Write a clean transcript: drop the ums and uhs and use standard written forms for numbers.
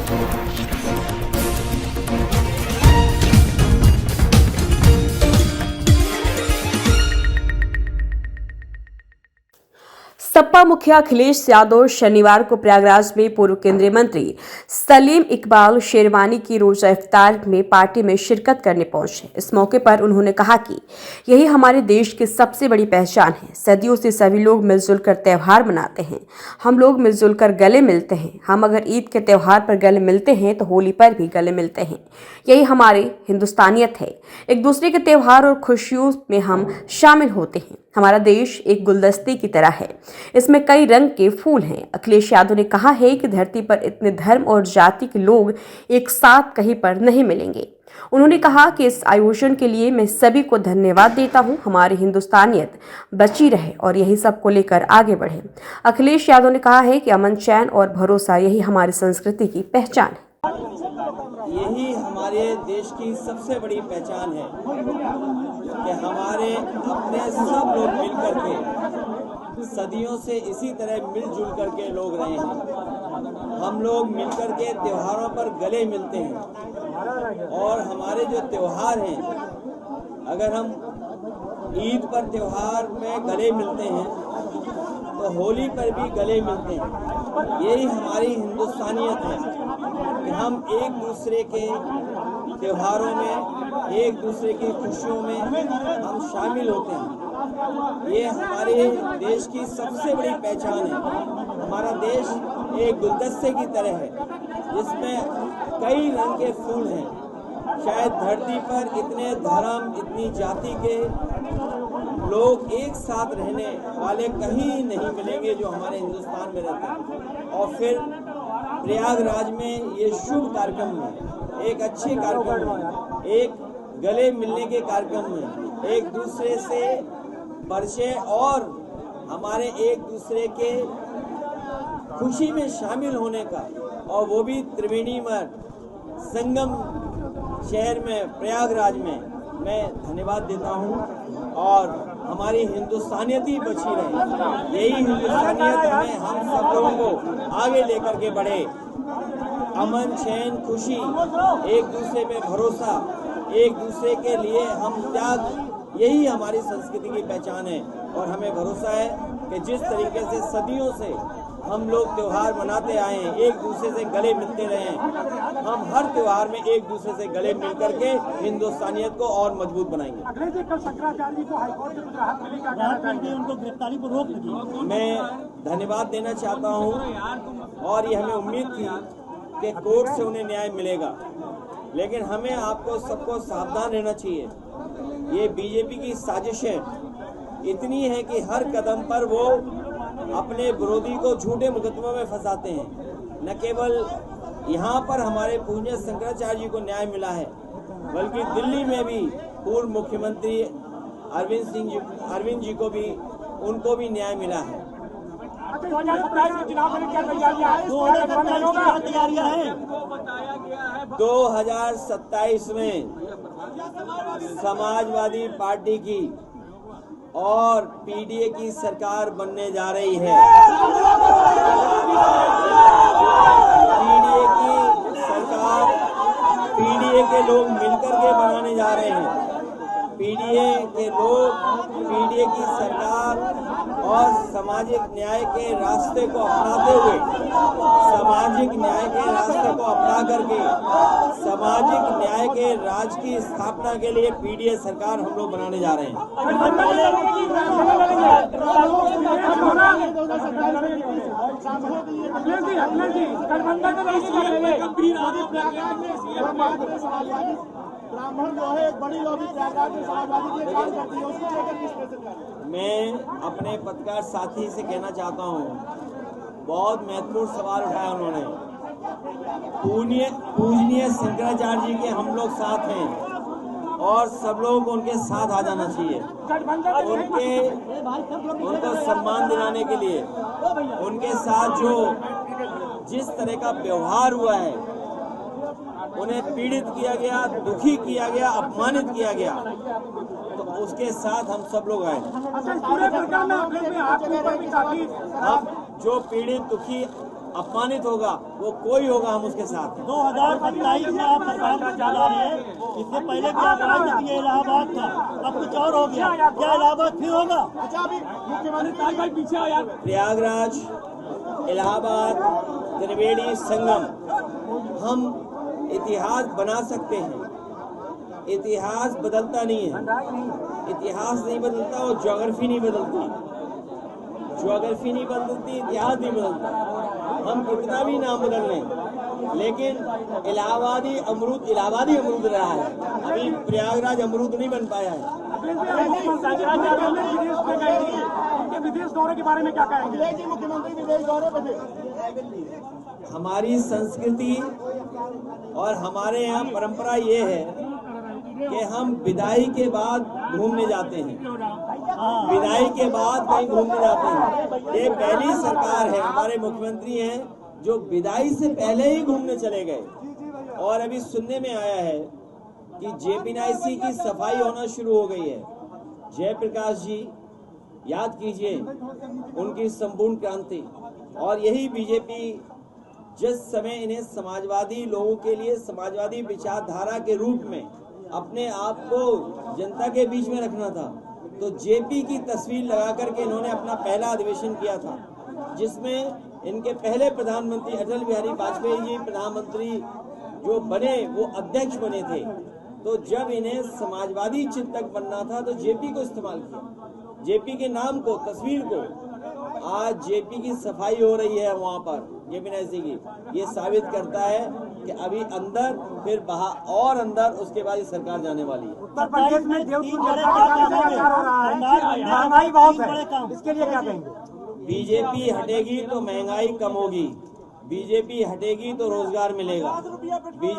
सपा मुखिया अखिलेश यादव शनिवार को प्रयागराज में पूर्व केंद्रीय मंत्री सलीम इकबाल शेरवानी की रोजा इफ्तार में पार्टी में शिरकत करने पहुंचे। इस मौके पर उन्होंने कहा कि यही हमारे देश की सबसे बड़ी पहचान है। सदियों से सभी लोग मिलजुल कर त्यौहार मनाते हैं। हम लोग मिलजुल कर गले मिलते हैं। हम अगर ईद के त्यौहार पर गले मिलते हैं तो होली पर भी गले मिलते हैं। यही हमारे हिंदुस्तानियत है। एक दूसरे के त्यौहार और खुशियों में हम शामिल होते हैं। हमारा देश एक गुलदस्ते की तरह है, इसमें कई रंग के फूल हैं। अखिलेश यादव ने कहा है कि धरती पर इतने धर्म और जाति के लोग एक साथ कहीं पर नहीं मिलेंगे। उन्होंने कहा कि इस आयोजन के लिए मैं सभी को धन्यवाद देता हूं। हमारी हिंदुस्तानियत बची रहे और यही सबको लेकर आगे बढ़े। अखिलेश यादव ने कहा है कि अमन, चैन और भरोसा यही हमारी संस्कृति की पहचान है। यही हमारे देश की सबसे बड़ी पहचान है कि हमारे अपने सब लोग मिलकर के सदियों से इसी तरह मिलजुल करके लोग रहे हैं। हम लोग मिलकर के त्योहारों पर गले मिलते हैं और हमारे जो त्योहार हैं, अगर हम ईद पर त्योहार में गले मिलते हैं तो होली पर भी गले मिलते हैं। यही हमारी हिंदुस्तानियत है कि हम एक दूसरे के त्योहारों में, एक दूसरे की खुशियों में हम शामिल होते हैं। ये हमारे देश की सबसे बड़ी पहचान है। हमारा देश एक गुलदस्ते की तरह है जिसमें कई रंग के फूल हैं। शायद धरती पर इतने धर्म, इतनी जाति के लोग एक साथ रहने वाले कहीं नहीं मिलेंगे जो हमारे हिंदुस्तान में रहते हैं। और फिर प्रयागराज में ये शुभ कार्यक्रम में, एक अच्छे कार्यक्रम में, एक गले मिलने के कार्यक्रम में, एक दूसरे से परिचय और हमारे एक दूसरे के खुशी में शामिल होने का, और वो भी त्रिवेणी में संगम शहर में प्रयागराज में, मैं धन्यवाद देता हूँ। और हमारी हिंदुस्तानियत ही बची रहे। यही हिंदुस्तानियत हमें, हम सब लोगों को आगे लेकर के बढ़े। अमन, चैन, खुशी, एक दूसरे में भरोसा, एक दूसरे के लिए हम त्याग, यही हमारी संस्कृति की पहचान है। और हमें भरोसा है कि जिस तरीके से सदियों से हम लोग त्योहार मनाते आए हैं, एक दूसरे से गले मिलते रहे हैं, हम हर त्योहार में एक दूसरे से गले मिल करके हिंदुस्तानियत को और मजबूत बनाएंगे। अखिलेश जी, कल शंकराचार्य जी को हाईकोर्ट से कुछ राहत मिली, क्या कहना चाहेंगे? उनको गिरफ्तारी को रोक लगी। मैं धन्यवाद देना चाहता हूं और ये हमें उम्मीद थी कि कोर्ट से उन्हें न्याय मिलेगा, लेकिन हमें आपको सबको सावधान रहना चाहिए। ये बीजेपी की साजिशें इतनी है कि हर कदम पर वो अपने विरोधी को झूठे मुकदमों में फंसाते हैं। न केवल यहाँ पर हमारे पूज्य शंकराचार्य जी को न्याय मिला है, बल्कि दिल्ली में भी पूर्व मुख्यमंत्री अरविंद जी को भी, उनको भी न्याय मिला है। 2027 के चुनाव में क्या तैयारियां हैं? 2027 में समाजवादी पार्टी की और पीडीए की सरकार बनने जा रही है। पीडीए की सरकार, पीडीए के लोग मिलकर के बनाने जा रहे हैं। पीडीए के लोग, पीडीए की सरकार और सामाजिक न्याय के रास्ते को अपनाते हुए, सामाजिक न्याय के रास्ते को अपना करके सामाजिक न्याय के राज की स्थापना के लिए पीडीए सरकार हम लोग बनाने जा रहे हैं। ब्राह्मण जो है एक बड़ी लॉबी प्रयागराज में समाजवादी के काम करती है, उसको लेकर किस तरह से? मैं अपने पत्रकार साथी से कहना चाहता हूँ, बहुत महत्वपूर्ण सवाल उठाया उन्होंने। पूजनीय शंकराचार्य जी के हम लोग साथ हैं और सब लोगों को उनके साथ आ जाना चाहिए। उनको सम्मान दिलाने के लिए उनके साथ जो जिस तरह का व्यवहार हुआ है, उन्हें पीड़ित किया गया, दुखी किया गया, अपमानित किया गया, तो उसके साथ हम सब लोग आए। अब जो पीड़ित, दुखी, अपमानित होगा वो कोई होगा, हम उसके साथ हैं। 2027 में आप सरकार को चला रहे हैं, इससे पहले भी आप राजनीति ये इलाहाबाद था, अब कुछ और हो गया, क्या इलाहाबाद फिर होगा? अच्छा, अभी मुख्यमंत्री भाई पीछे आओ यार। प्रयागराज, इलाहाबाद, त्रिवेणी संगम, हम इतिहास बना सकते हैं। इतिहास बदलता नहीं है, इतिहास नहीं बदलता और ज्योग्राफी नहीं बदलती, ज्योग्राफी नहीं बदलती, इतिहास नहीं बदलता। हम कितना भी नाम बदल लें, लेकिन इलाहाबादी अमरूद रहा है। अभी प्रयागराज अमरूद नहीं बन पाया है। विदेश दौरे के बारे में क्या कहेंगे? मुख्यमंत्री विदेश दौरे पे थे। हमारी संस्कृति और हमारे यहाँ परंपरा ये है कि हम विदाई के बाद घूमने जाते हैं, विदाई के बाद कहीं घूमने जाते हैं। ये पहली सरकार है, हमारे मुख्यमंत्री हैं जो विदाई से पहले ही घूमने चले गए। और अभी सुनने में आया है कि JPNIC की सफाई होना शुरू हो गई है। जयप्रकाश जी, याद कीजिए उनकी संपूर्ण क्रांति। और यही बीजेपी जिस समय इन्हें समाजवादी लोगों के लिए समाजवादी विचारधारा के रूप में अपने आप को जनता के बीच में रखना था, तो JP की तस्वीर लगा करके इन्होंने अपना पहला अधिवेशन किया था, जिसमें इनके पहले प्रधानमंत्री अटल बिहारी वाजपेयी जी प्रधानमंत्री जो बने वो अध्यक्ष बने थे। तो जब इन्हें समाजवादी चिंतक बनना था तो JP को इस्तेमाल किया, JP के नाम को, तस्वीर को। आज JP की सफाई हो रही है वहाँ पर JPNIC की। ये साबित करता है कि अभी अंदर फिर बाहर और अंदर, उसके बाद सरकार जाने वाली है। उत्तर प्रदेश में महंगाई बहुत है, इसके लिए क्या कहेंगे? बीजेपी हटेगी तो महंगाई कम होगी, बीजेपी हटेगी तो रोजगार मिलेगा।